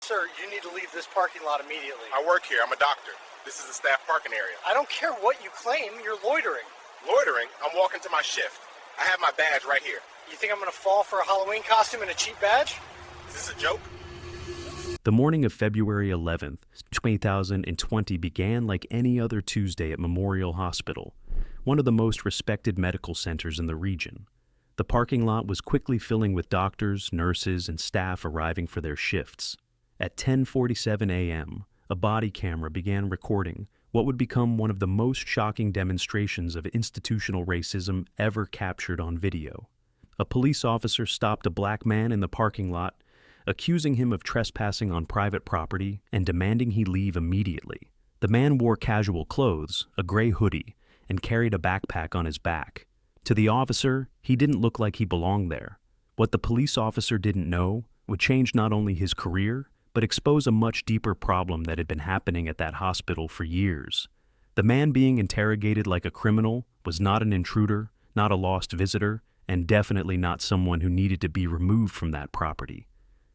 Sir, you need to leave this parking lot immediately. I work here. I'm a doctor. This is the staff parking area. I don't care what you claim. You're loitering. Loitering? I'm walking to my shift. I have my badge right here. You think I'm going to fall for a Halloween costume and a cheap badge? Is this a joke? The morning of February 11th, 2020 began like any other Tuesday at Memorial Hospital, one of the most respected medical centers in the region. The parking lot was quickly filling with doctors, nurses, and staff arriving for their shifts. At 10:47 a.m., a body camera began recording what would become one of the most shocking demonstrations of institutional racism ever captured on video. A police officer stopped a black man in the parking lot, accusing him of trespassing on private property and demanding he leave immediately. The man wore casual clothes, a gray hoodie, and carried a backpack on his back. To the officer, he didn't look like he belonged there. What the police officer didn't know would change not only his career, but expose a much deeper problem that had been happening at that hospital for years. The man being interrogated like a criminal was not an intruder, not a lost visitor, and definitely not someone who needed to be removed from that property.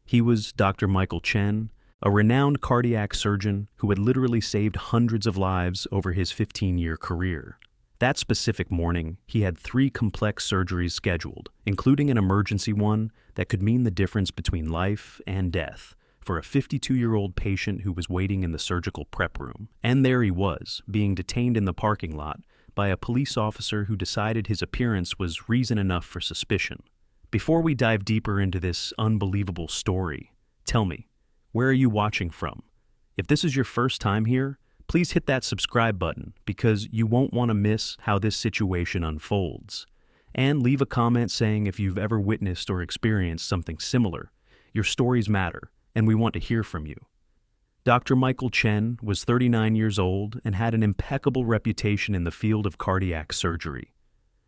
He was Dr. Michael Chen, a renowned cardiac surgeon who had literally saved hundreds of lives over his 15-year career. That specific morning, he had 3 complex surgeries scheduled, including an emergency one that could mean the difference between life and death for a 52-year-old patient who was waiting in the surgical prep room. And there he was, being detained in the parking lot by a police officer who decided his appearance was reason enough for suspicion. Before we dive deeper into this unbelievable story, tell me, where are you watching from? If this is your first time here, please hit that subscribe button because you won't want to miss how this situation unfolds. And leave a comment saying if you've ever witnessed or experienced something similar. Your stories matter, and we want to hear from you. Dr. Michael Chen was 39 years old and had an impeccable reputation in the field of cardiac surgery.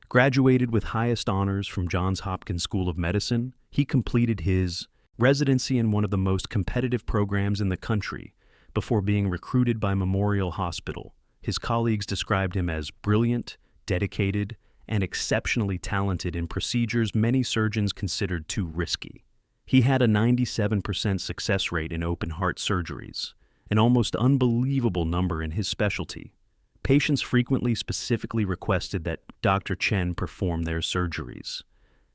Graduated with highest honors from Johns Hopkins School of Medicine, he completed his residency in one of the most competitive programs in the country before being recruited by Memorial Hospital. His colleagues described him as brilliant, dedicated, and exceptionally talented in procedures many surgeons considered too risky. He had a 97% success rate in open heart surgeries, an almost unbelievable number in his specialty. Patients frequently specifically requested that Dr. Chen perform their surgeries,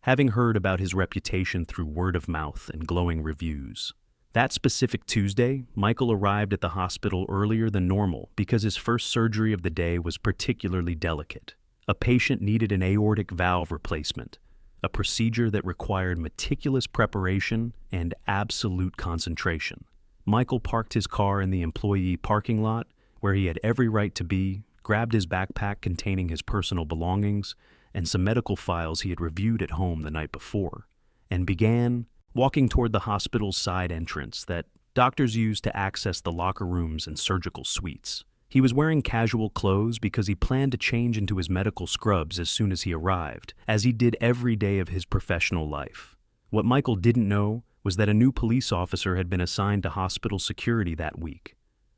having heard about his reputation through word of mouth and glowing reviews. That specific Tuesday, Michael arrived at the hospital earlier than normal because his first surgery of the day was particularly delicate. A patient needed an aortic valve replacement, a procedure that required meticulous preparation and absolute concentration. Michael parked his car in the employee parking lot, where he had every right to be, grabbed his backpack containing his personal belongings and some medical files he had reviewed at home the night before, and began walking toward the hospital's side entrance that doctors use to access the locker rooms and surgical suites. He was wearing casual clothes because he planned to change into his medical scrubs as soon as he arrived, as he did every day of his professional life. What Michael didn't know was that a new police officer had been assigned to hospital security that week.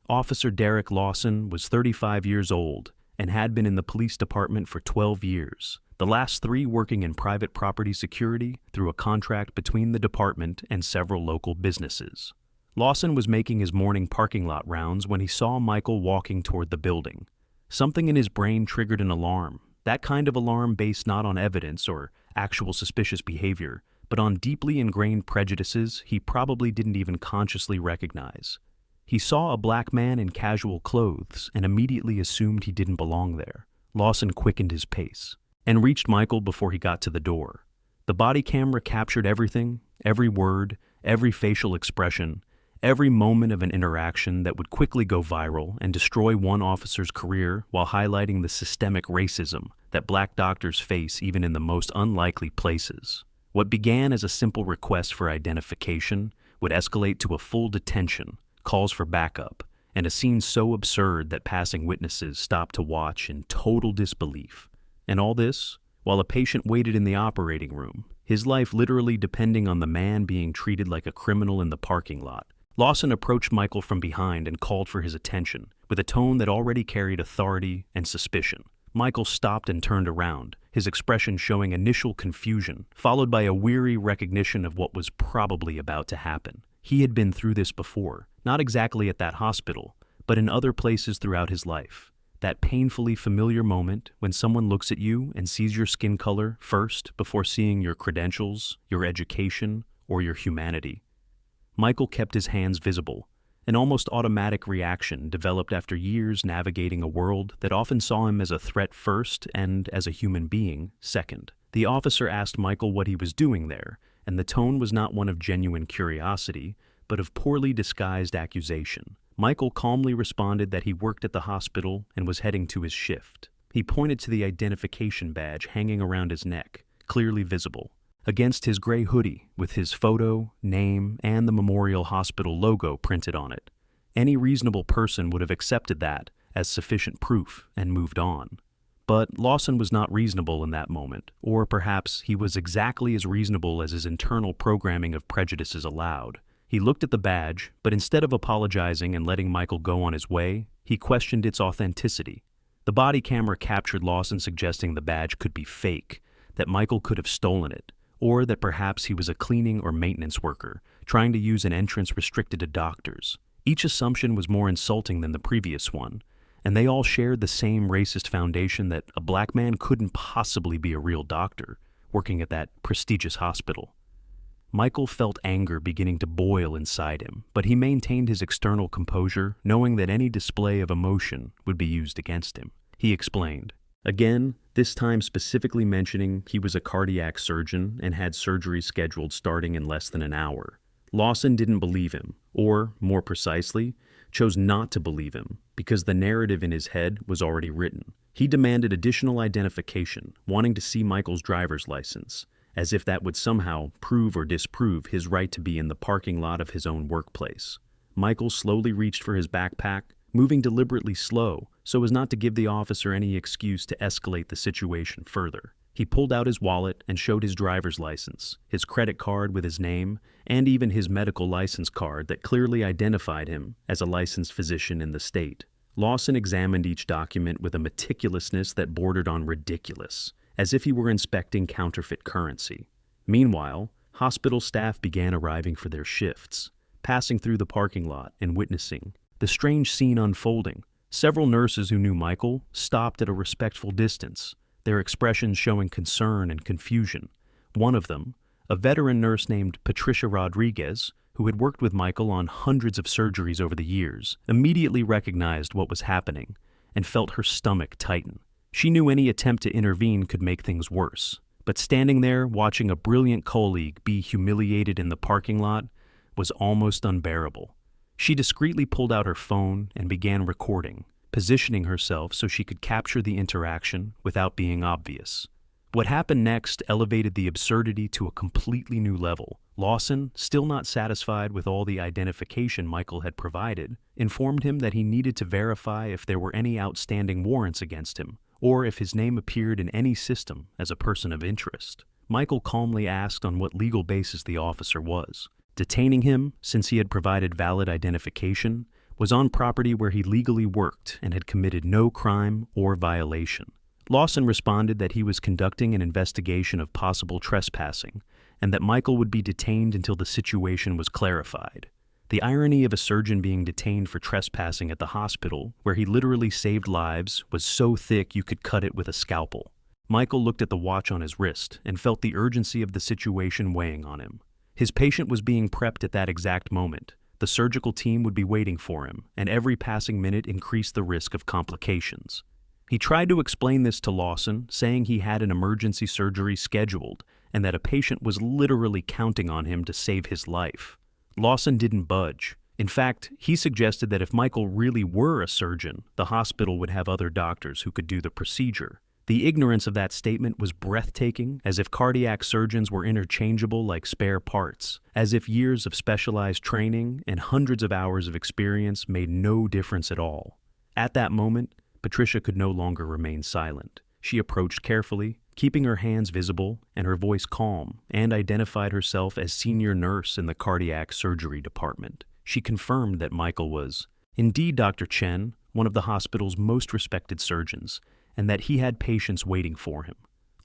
Officer Derek Lawson was 35 years old and had been in the police department for 12 years, the last 3 working in private property security through a contract between the department and several local businesses. Lawson was making his morning parking lot rounds when he saw Michael walking toward the building. Something in his brain triggered an alarm, that kind of alarm based not on evidence or actual suspicious behavior, but on deeply ingrained prejudices he probably didn't even consciously recognize. He saw a black man in casual clothes and immediately assumed he didn't belong there. Lawson quickened his pace and reached Michael before he got to the door. The body camera captured everything, every word, every facial expression, every moment of an interaction that would quickly go viral and destroy one officer's career while highlighting the systemic racism that black doctors face even in the most unlikely places. What began as a simple request for identification would escalate to a full detention, calls for backup, and a scene so absurd that passing witnesses stopped to watch in total disbelief. And all this while a patient waited in the operating room, his life literally depending on the man being treated like a criminal in the parking lot. Lawson approached Michael from behind and called for his attention, with a tone that already carried authority and suspicion. Michael stopped and turned around, his expression showing initial confusion, followed by a weary recognition of what was probably about to happen. He had been through this before, not exactly at that hospital, but in other places throughout his life. That painfully familiar moment when someone looks at you and sees your skin color first before seeing your credentials, your education, or your humanity. Michael kept his hands visible. An almost automatic reaction developed after years navigating a world that often saw him as a threat first and as a human being second. The officer asked Michael what he was doing there, and the tone was not one of genuine curiosity, but of poorly disguised accusation. Michael calmly responded that he worked at the hospital and was heading to his shift. He pointed to the identification badge hanging around his neck, clearly visible, against his gray hoodie with his photo, name, and the Memorial Hospital logo printed on it. Any reasonable person would have accepted that as sufficient proof and moved on. But Lawson was not reasonable in that moment, or perhaps he was exactly as reasonable as his internal programming of prejudices allowed. He looked at the badge, but instead of apologizing and letting Michael go on his way, he questioned its authenticity. The body camera captured Lawson suggesting the badge could be fake, that Michael could have stolen it, or that perhaps he was a cleaning or maintenance worker, trying to use an entrance restricted to doctors. Each assumption was more insulting than the previous one, and they all shared the same racist foundation that a black man couldn't possibly be a real doctor, working at that prestigious hospital. Michael felt anger beginning to boil inside him, but he maintained his external composure, knowing that any display of emotion would be used against him. He explained, again, this time specifically mentioning he was a cardiac surgeon and had surgery scheduled starting in less than an hour. Lawson didn't believe him, or, more precisely, chose not to believe him, because the narrative in his head was already written. He demanded additional identification, wanting to see Michael's driver's license, as if that would somehow prove or disprove his right to be in the parking lot of his own workplace. Michael slowly reached for his backpack, moving deliberately slow so as not to give the officer any excuse to escalate the situation further. He pulled out his wallet and showed his driver's license, his credit card with his name, and even his medical license card that clearly identified him as a licensed physician in the state. Lawson examined each document with a meticulousness that bordered on ridiculous, as if he were inspecting counterfeit currency. Meanwhile, hospital staff began arriving for their shifts, passing through the parking lot and witnessing the strange scene unfolding. Several nurses who knew Michael stopped at a respectful distance, their expressions showing concern and confusion. One of them, a veteran nurse named Patricia Rodriguez, who had worked with Michael on hundreds of surgeries over the years, immediately recognized what was happening and felt her stomach tighten. She knew any attempt to intervene could make things worse, but standing there watching a brilliant colleague be humiliated in the parking lot was almost unbearable. She discreetly pulled out her phone and began recording, positioning herself so she could capture the interaction without being obvious. What happened next elevated the absurdity to a completely new level. Lawson, still not satisfied with all the identification Michael had provided, informed him that he needed to verify if there were any outstanding warrants against him, or if his name appeared in any system as a person of interest. Michael calmly asked on what legal basis the officer was. Detaining him, since he had provided valid identification, was on property where he legally worked and had committed no crime or violation. Lawson responded that he was conducting an investigation of possible trespassing, and that Michael would be detained until the situation was clarified. The irony of a surgeon being detained for trespassing at the hospital, where he literally saved lives, was so thick you could cut it with a scalpel. Michael looked at the watch on his wrist and felt the urgency of the situation weighing on him. His patient was being prepped at that exact moment. The surgical team would be waiting for him, and every passing minute increased the risk of complications. He tried to explain this to Lawson, saying he had an emergency surgery scheduled and that a patient was literally counting on him to save his life. Lawson didn't budge. In fact, he suggested that if Michael really were a surgeon, the hospital would have other doctors who could do the procedure. The ignorance of that statement was breathtaking, as if cardiac surgeons were interchangeable like spare parts, as if years of specialized training and hundreds of hours of experience made no difference at all. At that moment, Patricia could no longer remain silent. She approached carefully, keeping her hands visible and her voice calm, and identified herself as senior nurse in the cardiac surgery department. She confirmed that Michael was indeed Dr. Chen, one of the hospital's most respected surgeons, and that he had patients waiting for him.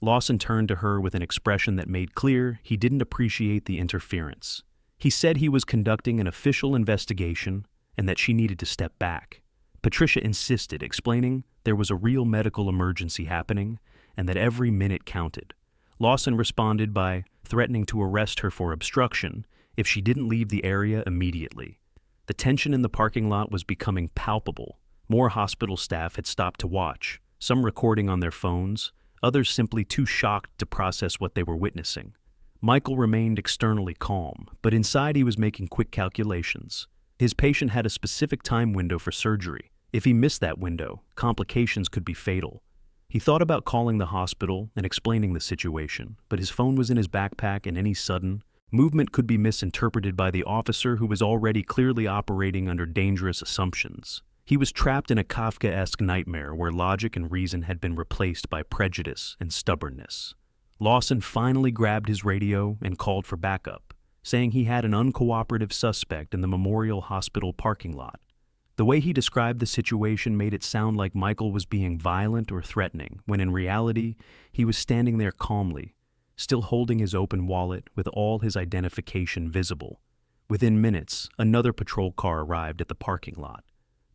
Lawson turned to her with an expression that made clear he didn't appreciate the interference. He said he was conducting an official investigation and that she needed to step back. Patricia insisted, explaining there was a real medical emergency happening and that every minute counted. Lawson responded by threatening to arrest her for obstruction if she didn't leave the area immediately. The tension in the parking lot was becoming palpable. More hospital staff had stopped to watch, some recording on their phones, others simply too shocked to process what they were witnessing. Michael remained externally calm, but inside he was making quick calculations. His patient had a specific time window for surgery. If he missed that window, complications could be fatal. He thought about calling the hospital and explaining the situation, but his phone was in his backpack and any sudden movement could be misinterpreted by the officer who was already clearly operating under dangerous assumptions. He was trapped in a Kafkaesque nightmare where logic and reason had been replaced by prejudice and stubbornness. Lawson finally grabbed his radio and called for backup, saying he had an uncooperative suspect in the Memorial Hospital parking lot. The way he described the situation made it sound like Michael was being violent or threatening, when in reality, he was standing there calmly, still holding his open wallet with all his identification visible. Within minutes, another patrol car arrived at the parking lot.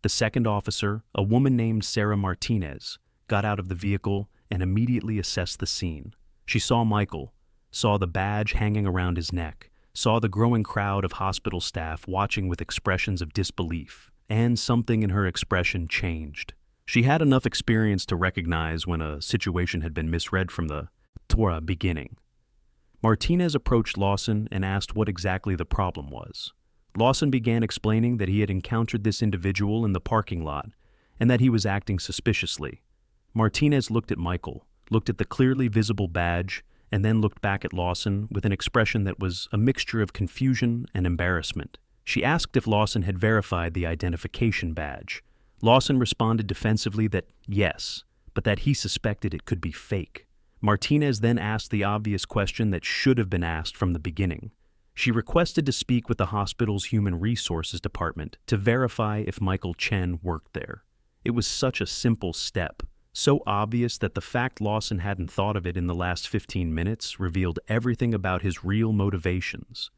The second officer, a woman named Sarah Martinez, got out of the vehicle and immediately assessed the scene. She saw Michael, saw the badge hanging around his neck, saw the growing crowd of hospital staff watching with expressions of disbelief, and something in her expression changed. She had enough experience to recognize when a situation had been misread from the beginning. Martinez approached Lawson and asked what exactly the problem was. Lawson began explaining that he had encountered this individual in the parking lot and that he was acting suspiciously. Martinez looked at Michael, looked at the clearly visible badge, and then looked back at Lawson with an expression that was a mixture of confusion and embarrassment. She asked if Lawson had verified the identification badge. Lawson responded defensively that yes, but that he suspected it could be fake. Martinez then asked the obvious question that should have been asked from the beginning. She requested to speak with the hospital's Human Resources Department to verify if Michael Chen worked there. It was such a simple step, so obvious that the fact Lawson hadn't thought of it in the last 15 minutes revealed everything about his real motivations.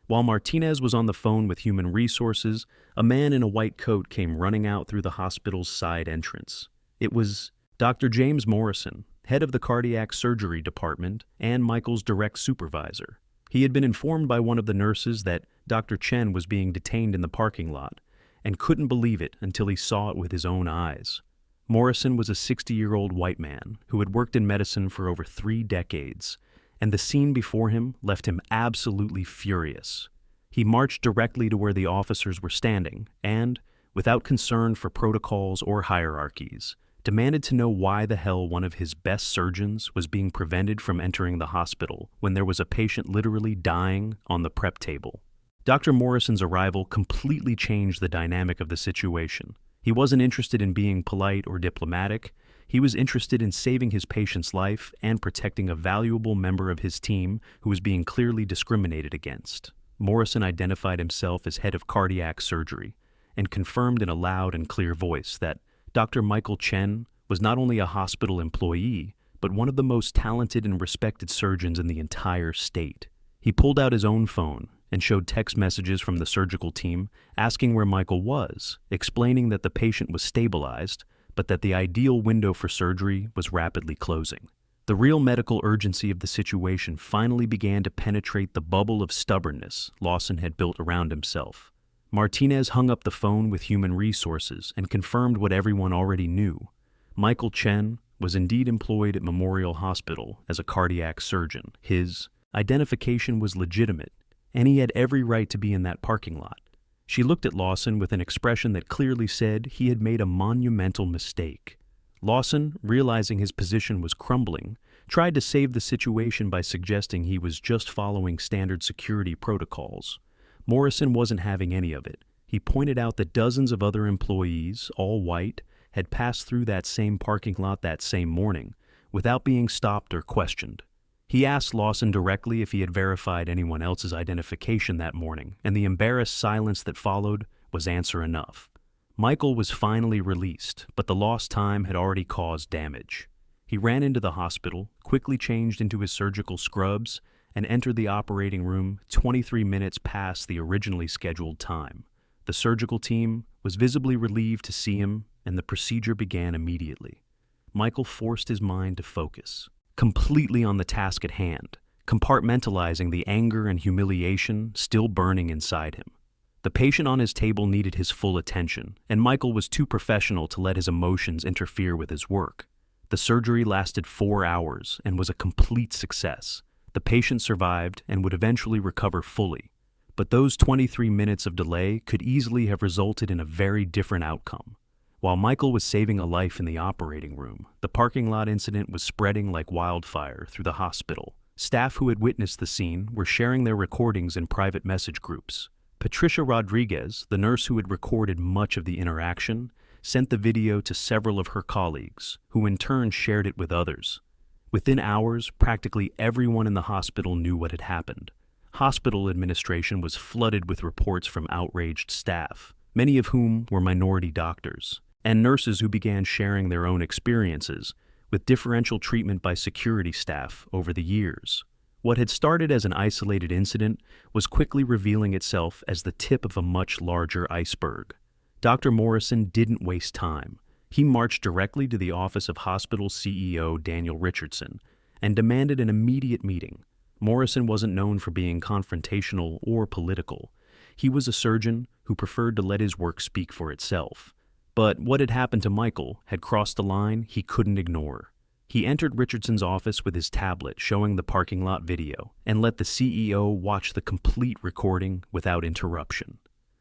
While Martinez was on the phone with Human Resources, a man in a white coat came running out through the hospital's side entrance. It was Dr. James Morrison, head of the cardiac surgery department and Michael's direct supervisor. He had been informed by one of the nurses that Dr. Chen was being detained in the parking lot and couldn't believe it until he saw it with his own eyes. Morrison was a 60-year-old white man who had worked in medicine for over 3 decades, and the scene before him left him absolutely furious. He marched directly to where the officers were standing and, without concern for protocols or hierarchies, demanded to know why the hell one of his best surgeons was being prevented from entering the hospital when there was a patient literally dying on the prep table. Dr. Morrison's arrival completely changed the dynamic of the situation. He wasn't interested in being polite or diplomatic. He was interested in saving his patient's life and protecting a valuable member of his team who was being clearly discriminated against. Morrison identified himself as head of cardiac surgery and confirmed in a loud and clear voice that Dr. Michael Chen was not only a hospital employee, but one of the most talented and respected surgeons in the entire state. He pulled out his own phone and showed text messages from the surgical team asking where Michael was, explaining that the patient was stabilized, but that the ideal window for surgery was rapidly closing. The real medical urgency of the situation finally began to penetrate the bubble of stubbornness Lawson had built around himself. Martinez hung up the phone with Human Resources and confirmed what everyone already knew. Michael Chen was indeed employed at Memorial Hospital as a cardiac surgeon. His identification was legitimate, and he had every right to be in that parking lot. She looked at Lawson with an expression that clearly said he had made a monumental mistake. Lawson, realizing his position was crumbling, tried to save the situation by suggesting he was just following standard security protocols. Morrison wasn't having any of it. He pointed out that dozens of other employees, all white, had passed through that same parking lot that same morning, without being stopped or questioned. He asked Lawson directly if he had verified anyone else's identification that morning, and the embarrassed silence that followed was answer enough. Michael was finally released, but the lost time had already caused damage. He ran into the hospital, quickly changed into his surgical scrubs, and entered the operating room 23 minutes past the originally scheduled time. The surgical team was visibly relieved to see him, and the procedure began immediately. Michael forced his mind to focus, completely on the task at hand, compartmentalizing the anger and humiliation still burning inside him. The patient on his table needed his full attention, and Michael was too professional to let his emotions interfere with his work. The surgery lasted 4 hours and was a complete success. The patient survived and would eventually recover fully, but those 23 minutes of delay could easily have resulted in a very different outcome. While Michael was saving a life in the operating room, the parking lot incident was spreading like wildfire through the hospital. Staff who had witnessed the scene were sharing their recordings in private message groups. Patricia Rodriguez, the nurse who had recorded much of the interaction, sent the video to several of her colleagues, who in turn shared it with others. Within hours, practically everyone in the hospital knew what had happened. Hospital administration was flooded with reports from outraged staff, many of whom were minority doctors, and nurses who began sharing their own experiences with differential treatment by security staff over the years. What had started as an isolated incident was quickly revealing itself as the tip of a much larger iceberg. Dr. Morrison didn't waste time. He marched directly to the office of hospital CEO Daniel Richardson and demanded an immediate meeting. Morrison wasn't known for being confrontational or political. He was a surgeon who preferred to let his work speak for itself. But what had happened to Michael had crossed a line he couldn't ignore. He entered Richardson's office with his tablet showing the parking lot video and let the CEO watch the complete recording without interruption.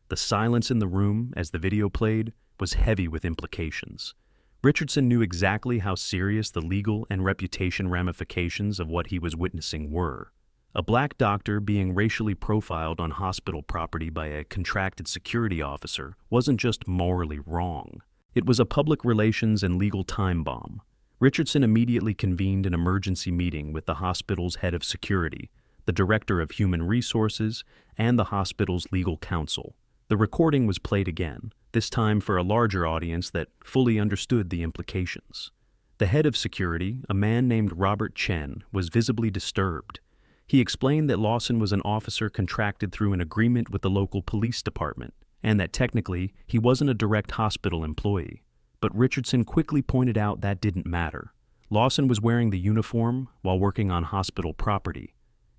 The silence in the room as the video played was heavy with implications. Richardson knew exactly how serious the legal and reputation ramifications of what he was witnessing were. A black doctor being racially profiled on hospital property by a contracted security officer wasn't just morally wrong. It was a public relations and legal time bomb. Richardson immediately convened an emergency meeting with the hospital's head of security, the director of human resources, and the hospital's legal counsel. The recording was played again, this time for a larger audience that fully understood the implications. The head of security, a man named Robert Chen, was visibly disturbed. He explained that Lawson was an officer contracted through an agreement with the local police department, and that technically he wasn't a direct hospital employee. But Richardson quickly pointed out that didn't matter. Lawson was wearing the uniform while working on hospital property,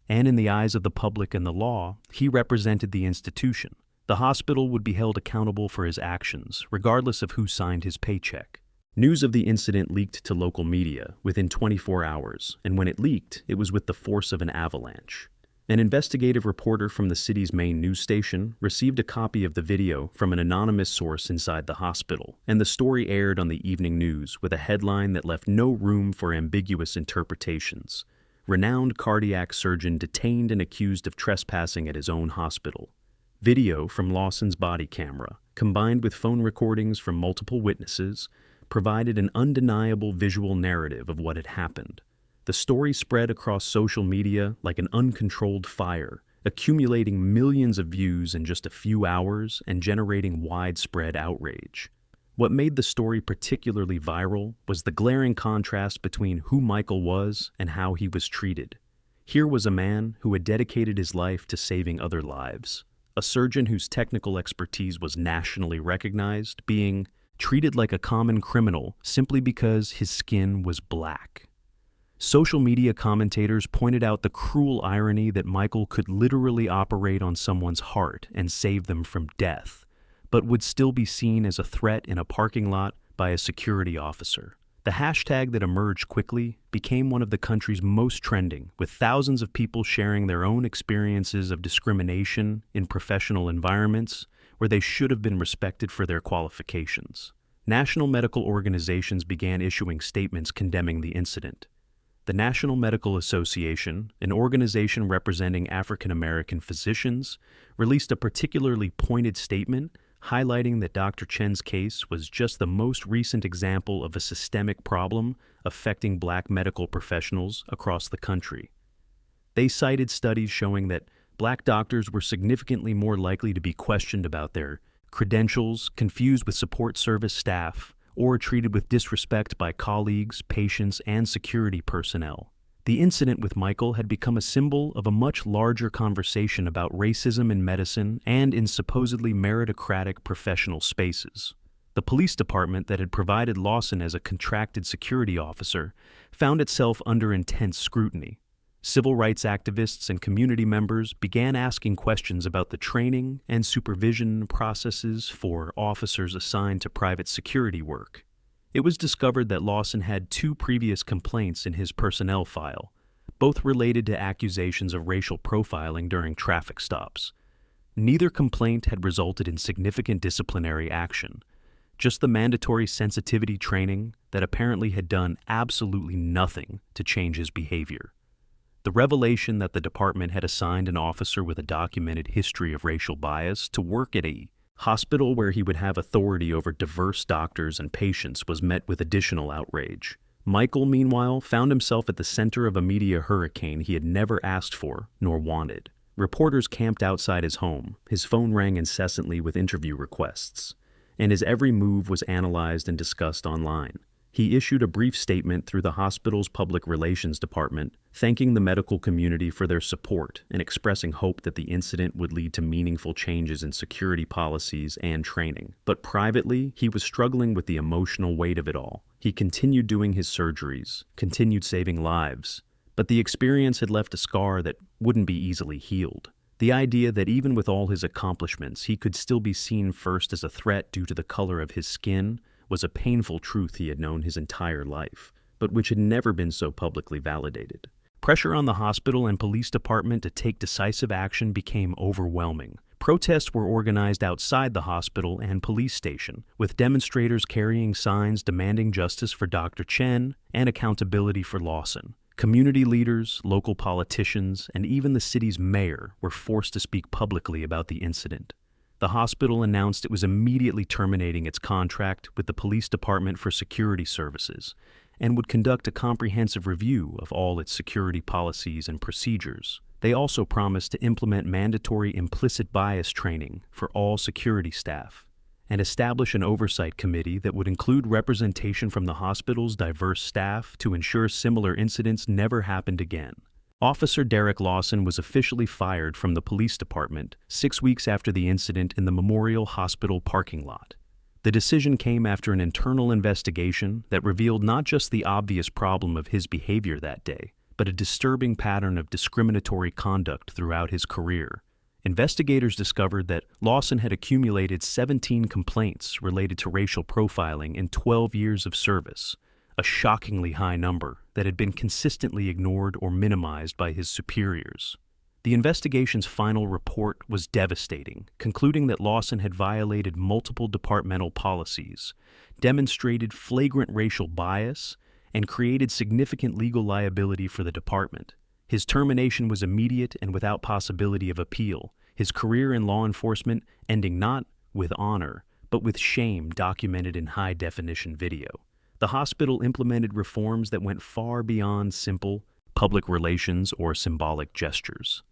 and in the eyes of the public and the law, he represented the institution. The hospital would be held accountable for his actions, regardless of who signed his paycheck. News of the incident leaked to local media within 24 hours, and when it leaked, it was with the force of an avalanche. An investigative reporter from the city's main news station received a copy of the video from an anonymous source inside the hospital, and the story aired on the evening news with a headline that left no room for ambiguous interpretations. Renowned cardiac surgeon detained and accused of trespassing at his own hospital. Video from Lawson's body camera, combined with phone recordings from multiple witnesses, provided an undeniable visual narrative of what had happened. The story spread across social media like an uncontrolled fire, accumulating millions of views in just a few hours and generating widespread outrage. What made the story particularly viral was the glaring contrast between who Michael was and how he was treated. Here was a man who had dedicated his life to saving other lives, a surgeon whose technical expertise was nationally recognized, being treated like a common criminal simply because his skin was black. Social media commentators pointed out the cruel irony that Michael could literally operate on someone's heart and save them from death, but would still be seen as a threat in a parking lot by a security officer. The hashtag that emerged quickly became one of the country's most trending, with thousands of people sharing their own experiences of discrimination in professional environments where they should have been respected for their qualifications. National medical organizations began issuing statements condemning the incident. The National Medical Association, an organization representing African American physicians, released a particularly pointed statement highlighting that Dr. Chen's case was just the most recent example of a systemic problem affecting black medical professionals across the country. They cited studies showing that black doctors were significantly more likely to be questioned about their credentials, confused with support service staff, or treated with disrespect by colleagues, patients, and security personnel. The incident with Michael had become a symbol of a much larger conversation about racism in medicine and in supposedly meritocratic professional spaces. The police department that had provided Lawson as a contracted security officer found itself under intense scrutiny. Civil rights activists and community members began asking questions about the training and supervision processes for officers assigned to private security work. It was discovered that Lawson had 2 previous complaints in his personnel file, both related to accusations of racial profiling during traffic stops. Neither complaint had resulted in significant disciplinary action, just the mandatory sensitivity training that apparently had done absolutely nothing to change his behavior. The revelation that the department had assigned an officer with a documented history of racial bias to work at a hospital where he would have authority over diverse doctors and patients was met with additional outrage. Michael, meanwhile, found himself at the center of a media hurricane he had never asked for nor wanted. Reporters camped outside his home, his phone rang incessantly with interview requests, and his every move was analyzed and discussed online. He issued a brief statement through the hospital's public relations department, thanking the medical community for their support and expressing hope that the incident would lead to meaningful changes in security policies and training. But privately, he was struggling with the emotional weight of it all. He continued doing his surgeries, continued saving lives, but the experience had left a scar that wouldn't be easily healed. The idea that even with all his accomplishments, he could still be seen first as a threat due to the color of his skin was a painful truth he had known his entire life, but which had never been so publicly validated. Pressure on the hospital and police department to take decisive action became overwhelming. Protests were organized outside the hospital and police station, with demonstrators carrying signs demanding justice for Dr. Chen and accountability for Lawson. Community leaders, local politicians, and even the city's mayor were forced to speak publicly about the incident. The hospital announced it was immediately terminating its contract with the police department for security services and would conduct a comprehensive review of all its security policies and procedures. They also promised to implement mandatory implicit bias training for all security staff and establish an oversight committee that would include representation from the hospital's diverse staff to ensure similar incidents never happened again. Officer Derek Lawson was officially fired from the police department 6 weeks after the incident in the Memorial Hospital parking lot. The decision came after an internal investigation that revealed not just the obvious problem of his behavior that day, but a disturbing pattern of discriminatory conduct throughout his career. Investigators discovered that Lawson had accumulated 17 complaints related to racial profiling in 12 years of service, a shockingly high number that had been consistently ignored or minimized by his superiors. The investigation's final report was devastating, concluding that Lawson had violated multiple departmental policies, demonstrated flagrant racial bias, and created significant legal liability for the department. His termination was immediate and without possibility of appeal, his career in law enforcement ending not with honor, but with shame documented in high-definition video. The hospital implemented reforms that went far beyond simple public relations or symbolic gestures.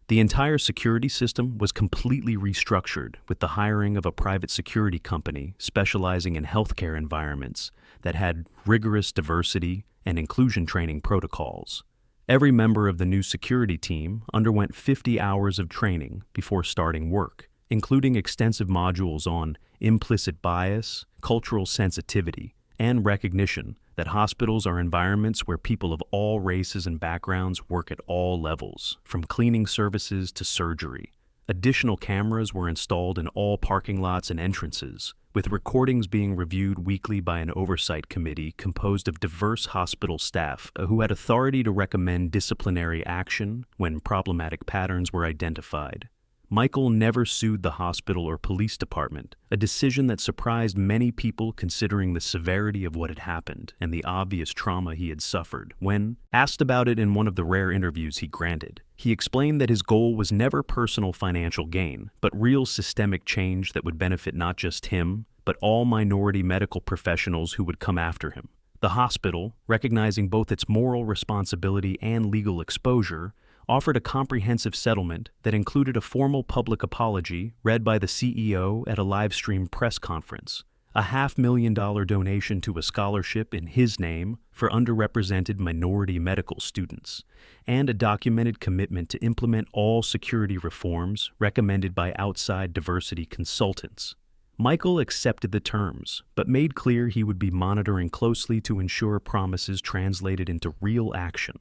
The entire security system was completely restructured with the hiring of a private security company specializing in healthcare environments that had rigorous diversity and inclusion training protocols. Every member of the new security team underwent 50 hours of training before starting work, including extensive modules on implicit bias, cultural sensitivity, and recognition that hospitals are environments where people of all races and backgrounds work at all levels, from cleaning services to surgery. Additional cameras were installed in all parking lots and entrances, with recordings being reviewed weekly by an oversight committee composed of diverse hospital staff who had authority to recommend disciplinary action when problematic patterns were identified. Michael never sued the hospital or police department, a decision that surprised many people considering the severity of what had happened and the obvious trauma he had suffered. When asked about it in one of the rare interviews he granted, he explained that his goal was never personal financial gain, but real systemic change that would benefit not just him, but all minority medical professionals who would come after him. The hospital, recognizing both its moral responsibility and legal exposure, offered a comprehensive settlement that included a formal public apology read by the CEO at a live-stream press conference, a $500,000 donation to a scholarship in his name for underrepresented minority medical students, and a documented commitment to implement all security reforms recommended by outside diversity consultants. Michael accepted the terms, but made clear he would be monitoring closely to ensure promises translated into real action.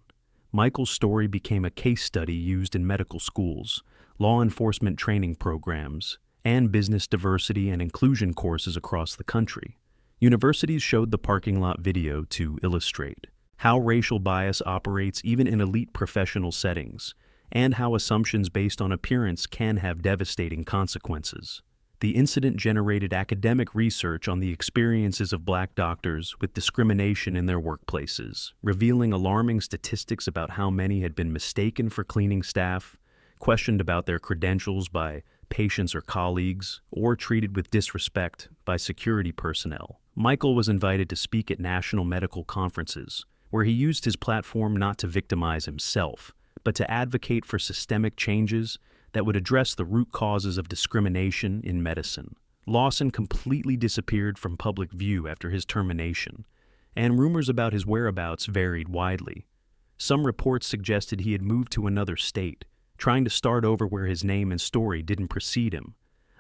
Michael's story became a case study used in medical schools, law enforcement training programs, and business diversity and inclusion courses across the country. Universities showed the parking lot video to illustrate how racial bias operates even in elite professional settings, and how assumptions based on appearance can have devastating consequences. The incident generated academic research on the experiences of Black doctors with discrimination in their workplaces, revealing alarming statistics about how many had been mistaken for cleaning staff, questioned about their credentials by patients or colleagues, or treated with disrespect by security personnel. Michael was invited to speak at national medical conferences, where he used his platform not to victimize himself, but to advocate for systemic changes that would address the root causes of discrimination in medicine. Lawson completely disappeared from public view after his termination, and rumors about his whereabouts varied widely. Some reports suggested he had moved to another state, trying to start over where his name and story didn't precede him.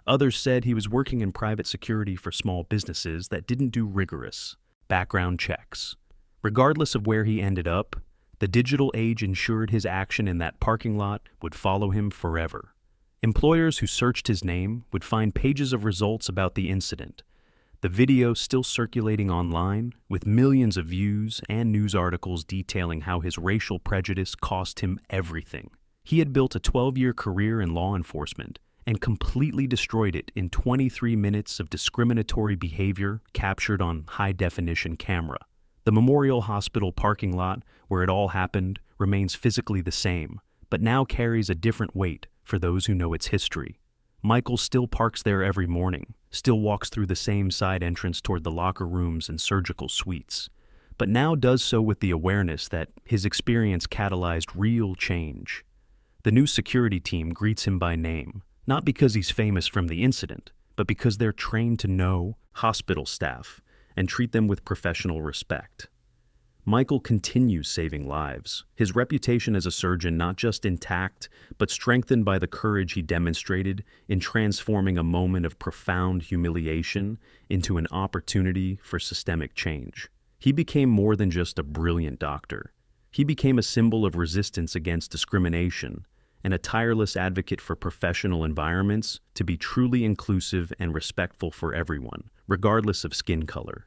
Others said he was working in private security for small businesses that didn't do rigorous background checks. Regardless of where he ended up, the digital age ensured his action in that parking lot would follow him forever. Employers who searched his name would find pages of results about the incident, the video still circulating online with millions of views and news articles detailing how his racial prejudice cost him everything. He had built a 12-year career in law enforcement and completely destroyed it in 23 minutes of discriminatory behavior captured on high-definition camera. The Memorial Hospital parking lot where it all happened remains physically the same, but now carries a different weight for those who know its history. Michael still parks there every morning, still walks through the same side entrance toward the locker rooms and surgical suites, but now does so with the awareness that his experience catalyzed real change. The new security team greets him by name, not because he's famous from the incident, but because they're trained to know hospital staff and treat them with professional respect. Michael continues saving lives, his reputation as a surgeon not just intact, but strengthened by the courage he demonstrated in transforming a moment of profound humiliation into an opportunity for systemic change. He became more than just a brilliant doctor. He became a symbol of resistance against discrimination and a tireless advocate for professional environments to be truly inclusive and respectful for everyone, regardless of skin color.